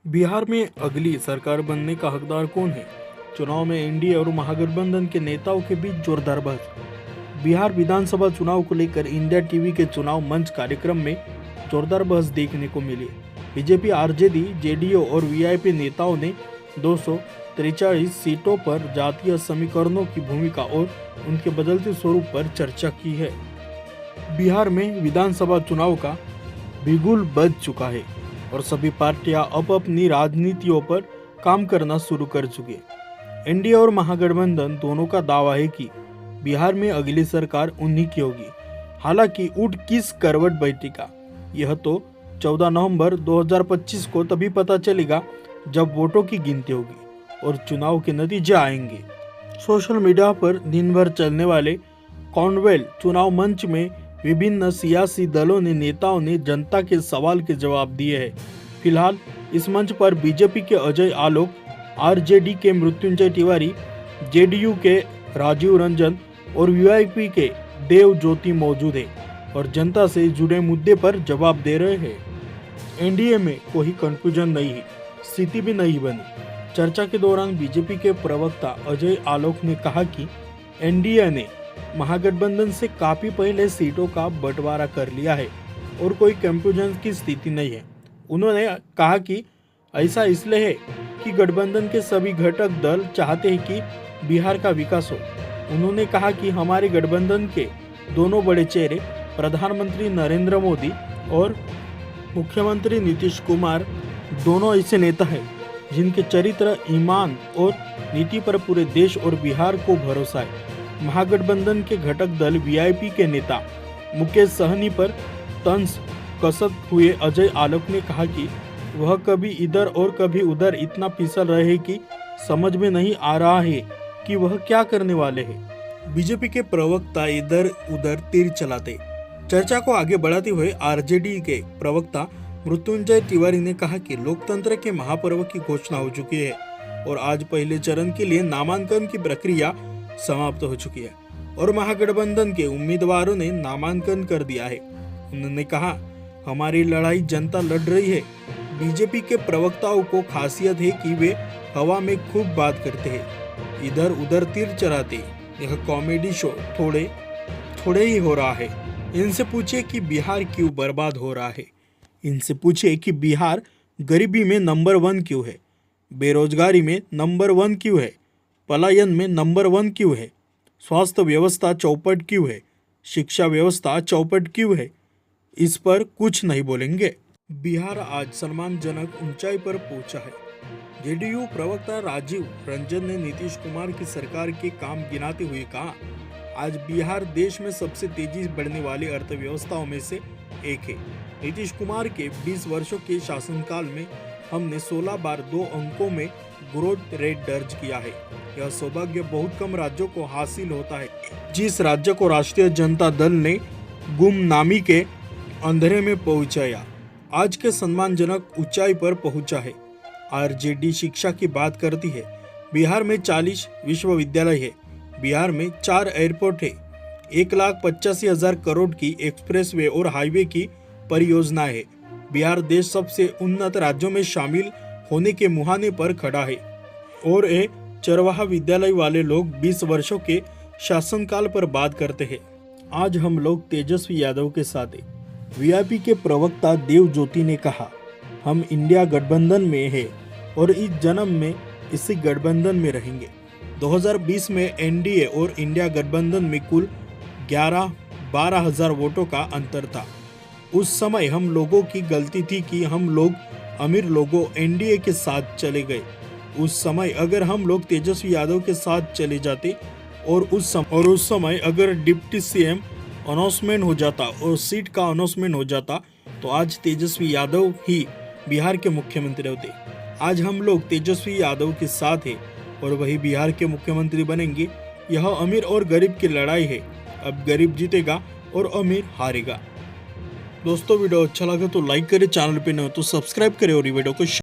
बिहार में अगली सरकार बनने का हकदार कौन है? चुनाव में एनडीए और महागठबंधन के नेताओं के बीच जोरदार बहस। बिहार विधानसभा चुनाव को लेकर इंडिया टीवी के चुनाव मंच कार्यक्रम में जोरदार बहस देखने को मिली। बीजेपी, आरजेडी, जेडीयू और वीआईपी नेताओं ने 243 सीटों पर जातीय समीकरणों की भूमिका और उनके बदलते स्वरूप पर चर्चा की है। बिहार में विधानसभा चुनाव का बिगुल बज चुका है और सभी पार्टियां अब अपनी राजनीतियों पर काम करना शुरू कर चुकी है। एनडीए और महागठबंधन दोनों का दावा है कि बिहार में अगली सरकार उन्हीं की होगी। हालांकि ऊंट किस करवट बैठेगा, यह तो 14 नवंबर 2025 को तभी पता चलेगा जब वोटों की गिनती होगी और चुनाव के नतीजे आएंगे। सोशल मीडिया पर दिन भर चलने वाले कॉमनवेल्थ चुनाव मंच में विभिन्न सियासी दलों ने नेताओं ने जनता के सवाल के जवाब दिए हैं। फिलहाल इस मंच पर बीजेपी के अजय आलोक, आरजेडी के मृत्युंजय तिवारी, जेडीयू के राजीव रंजन और वीआईपी के देव ज्योति मौजूद हैं और जनता से जुड़े मुद्दे पर जवाब दे रहे हैं। एनडीए में कोई कंफ्यूजन नहीं है, स्थिति भी नहीं बनी। चर्चा के दौरान बीजेपी के प्रवक्ता अजय आलोक ने कहा कि एनडीए ने महागठबंधन से काफी पहले सीटों का बंटवारा कर लिया है और कोई कंफ्यूजन की स्थिति नहीं है। उन्होंने कहा कि ऐसा इसलिए है कि गठबंधन के सभी घटक दल चाहते हैं कि बिहार का विकास हो। उन्होंने कहा कि हमारे गठबंधन के दोनों बड़े चेहरे प्रधानमंत्री नरेंद्र मोदी और मुख्यमंत्री नीतीश कुमार दोनों ऐसे नेता हैं जिनके चरित्र, ईमान और नीति पर पूरे देश और बिहार को भरोसा है। महागठबंधन के घटक दल वीआईपी के नेता मुकेश सहनी पर तंज कसत हुए अजय आलोक ने कहा कि वह कभी इधर और कभी उधर इतना फिसल रहे कि समझ में नहीं आ रहा है कि वह क्या करने वाले हैं। बीजेपी के प्रवक्ता इधर उधर तीर चलाते। चर्चा को आगे बढ़ाते हुए आरजेडी के प्रवक्ता मृत्युंजय तिवारी ने कहा कि लोकतंत्र के महापर्व की घोषणा हो चुकी है और आज पहले चरण के लिए नामांकन की प्रक्रिया समाप्त हो चुकी है और महागठबंधन के उम्मीदवारों ने नामांकन कर दिया है। उन्होंने कहा, हमारी लड़ाई जनता लड़ रही है। बीजेपी के प्रवक्ताओं को खासियत है कि वे हवा में खूब बात करते हैं, इधर उधर तीर चलाते। यह कॉमेडी शो थोड़े ही हो रहा है। इनसे पूछिए कि बिहार क्यों बर्बाद हो रहा है। इनसे पूछिए कि बिहार गरीबी में नंबर 1 क्यों है, बेरोजगारी में नंबर 1 क्यों है, पलायन में नंबर 1 क्यों है, स्वास्थ्य व्यवस्था चौपट क्यों है, शिक्षा व्यवस्था चौपट क्यों है। इस पर कुछ नहीं बोलेंगे। बिहार आज सम्मानजनक ऊंचाई पर पहुंचा है। जेडीयू प्रवक्ता राजीव रंजन ने नीतीश कुमार की सरकार के काम गिनाते हुए कहा, आज बिहार देश में सबसे तेजी बढ़ने वाली अर्थव्यवस्थाओं में से एक है। नीतीश कुमार के 20 वर्षों के शासनकाल में हमने 16 बार 2 अंकों में ग्रोथ रेट दर्ज किया है। यह सौभाग्य बहुत कम राज्यों को हासिल होता है। जिस राज्य को राष्ट्रीय जनता दल ने गुमनामी के अंधेरे में पहुंचाया, आज के सम्मानजनक ऊंचाई पर पहुंचा है। आरजेडी शिक्षा की बात करती है। बिहार में 40 विश्वविद्यालय है। बिहार में 4 एयरपोर्ट है। 1,85,000 करोड़ की एक्सप्रेसवे और हाईवे की परियोजना है। बिहार देश सबसे उन्नत राज्यों में शामिल होने के मुहाने पर खड़ा है और ये चरवाहा विद्यालय वाले लोग 20 वर्षों के शासनकाल पर बात करते हैं। आज हम लोग तेजस्वी यादव के साथ हैं। वीआईपी के प्रवक्ता देव ज्योति ने कहा, हम इंडिया गठबंधन में है और इस जन्म में इसी गठबंधन में रहेंगे। 2020 में एनडीए और इंडिया गठबंधन में कुल 11-12 हजार वोटों का अंतर था। उस समय हम लोगों की गलती थी कि हम लोग अमीर लोगों एनडीए के साथ चले गए। उस समय अगर हम लोग तेजस्वी यादव के साथ चले जाते और उस समय अगर डिप्टी सीएम अनाउंसमेंट हो जाता और सीट का अनाउंसमेंट हो जाता तो आज तेजस्वी यादव ही बिहार के मुख्यमंत्री होते। आज हम लोग तेजस्वी यादव के साथ हैं और वही बिहार के मुख्यमंत्री बनेंगे। यह अमीर और गरीब की लड़ाई है। अब गरीब जीतेगा और अमीर हारेगा। दोस्तों, वीडियो अच्छा लगा तो लाइक करें, चैनल पे नए हो तो सब्सक्राइब करें और ये वीडियो को